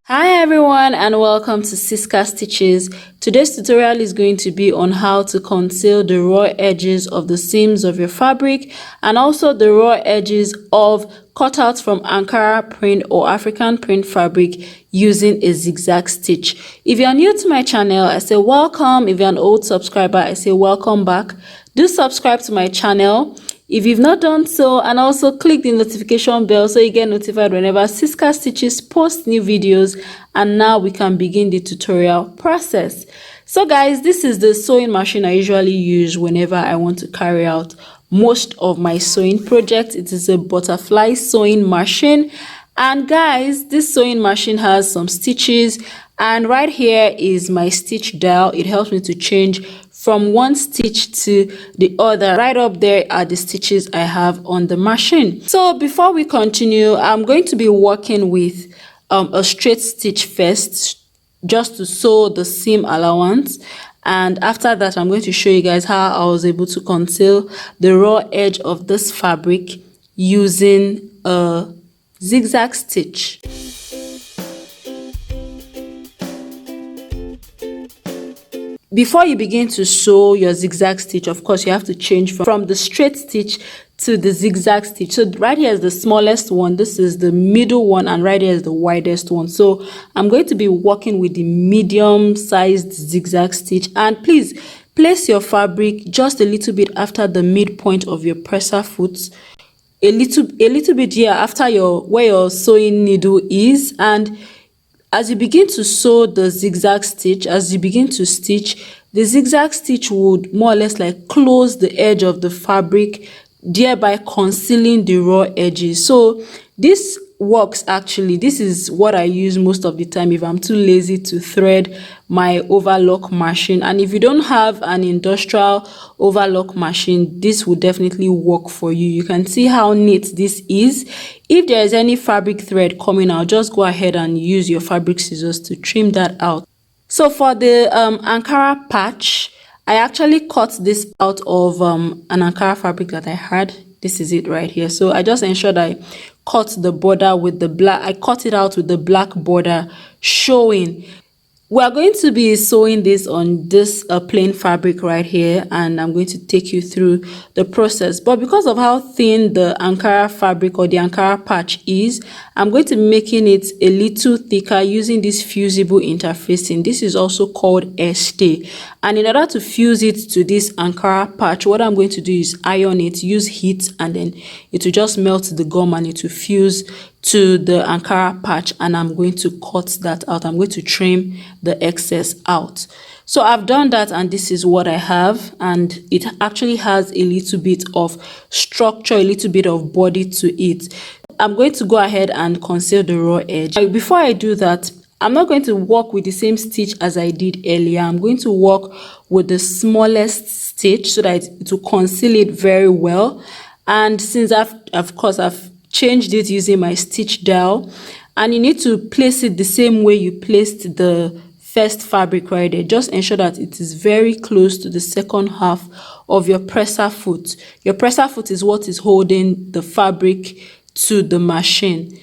Hi everyone and welcome to Siska Stitches. Today's tutorial is going to be on how to conceal the raw edges of the seams of your fabric and also the raw edges of cutouts from Ankara print or African print fabric using a zigzag stitch. If you are new to my channel, I say welcome. If you're an old subscriber, I say welcome back. Do subscribe to my channel if you've not done so, and also click the notification bell so you get notified whenever Siska Stitches post new videos. And now we can begin the tutorial process. So guys, this is the sewing machine I usually use whenever I want to carry out most of my sewing projects. It is a butterfly sewing machine, and guys, this sewing machine has some stitches, and right here is my stitch dial. It helps me to change from one stitch to the other. Right up there are the stitches I have on the machine. So before we continue, I'm going to be working with a straight stitch first, just to sew the seam allowance, and after that I'm going to show you guys how I was able to conceal the raw edge of this fabric using a zigzag stitch. Before you begin to sew your zigzag stitch, of course, you have to change from the straight stitch to the zigzag stitch. So right here is the smallest one, this is the middle one, and right here is the widest one. So I'm going to be working with the medium sized zigzag stitch, and please place your fabric just a little bit after the midpoint of your presser foot, a little bit here after where your sewing needle is. And as you begin to sew the zigzag stitch, as you begin to stitch, the zigzag stitch would more or less like close the edge of the fabric, thereby concealing the raw edges. So this works actually. This is what I use most of the time if I'm too lazy to thread my overlock machine. And if you don't have an industrial overlock machine, this will definitely work for you. You can see how neat this is. If there is any fabric thread coming out, just go ahead and use your fabric scissors to trim that out. So for the Ankara patch, I actually cut this out of an Ankara fabric that I had. This is it right here. So I just ensured I cut the border with the black. I cut it out with the black border showing. We are going to be sewing this on this plain fabric right here, and I'm going to take you through the process. But because of how thin the Ankara fabric or the Ankara patch is, I'm going to be making it a little thicker using this fusible interfacing. This is also called a stay. And in order to fuse it to this Ankara patch, what I'm going to do is iron it, use heat, and then it will just melt the gum and it will fuse to the Ankara patch, and I'm going to cut that out. I'm going to trim the excess out. So I've done that, and this is what I have, and it actually has a little bit of structure, a little bit of body to it. I'm going to go ahead and conceal the raw edge. Before I do that, I'm not going to work with the same stitch as I did earlier. I'm going to work with the smallest stitch so that it will conceal it very well. And since of course I've changed it using my stitch dial, and you need to place it the same way you placed the first fabric right there. Just ensure that it is very close to the second half of your presser foot. Your presser foot is what is holding the fabric to the machine,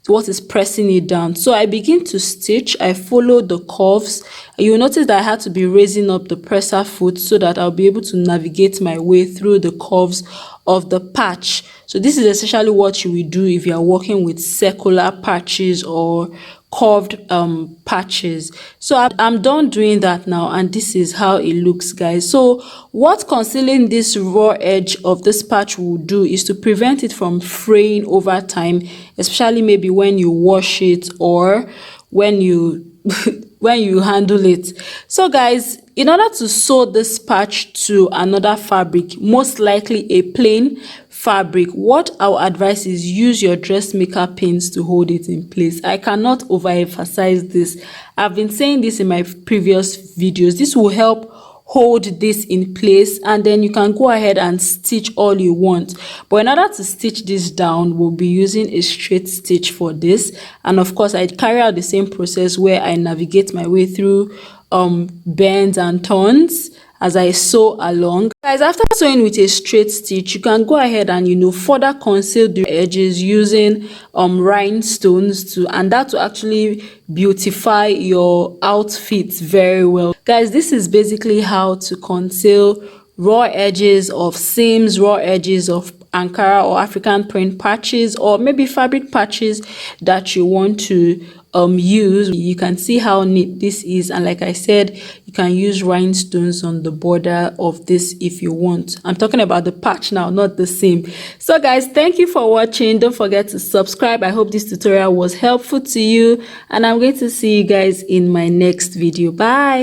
what is pressing it down. So I begin to stitch. I follow the curves. You'll notice that I had to be raising up the presser foot so that I'll be able to navigate my way through the curves of the patch. So this is essentially what you will do if you are working with circular patches or curved patches. So I'm done doing that now, and this is how it looks, guys. So what concealing this raw edge of this patch will do is to prevent it from fraying over time, especially maybe when you wash it or when you when you handle it. So guys, in order to sew this patch to another fabric, most likely a plain fabric, what I would advise is use your dressmaker pins to hold it in place. I cannot overemphasize this. I've been saying this in my previous videos. This will help hold this in place, and then you can go ahead and stitch all you want. But in order to stitch this down, we'll be using a straight stitch for this. And of course, I carry out the same process where I navigate my way through bends and turns as I sew along. Guys, after sewing with a straight stitch, you can go ahead and further conceal the edges using rhinestones too, and that will actually beautify your outfit very well. Guys, this is basically how to conceal raw edges of seams, raw edges of Ankara or African print patches, or maybe fabric patches that you want to use. You can see how neat this is, and like I said, you can use rhinestones on the border of this if you want. I'm talking about the patch now, not the seam. So guys, thank you for watching. Don't forget to subscribe. I hope this tutorial was helpful to you, and I'm going to see you guys in my next video. Bye.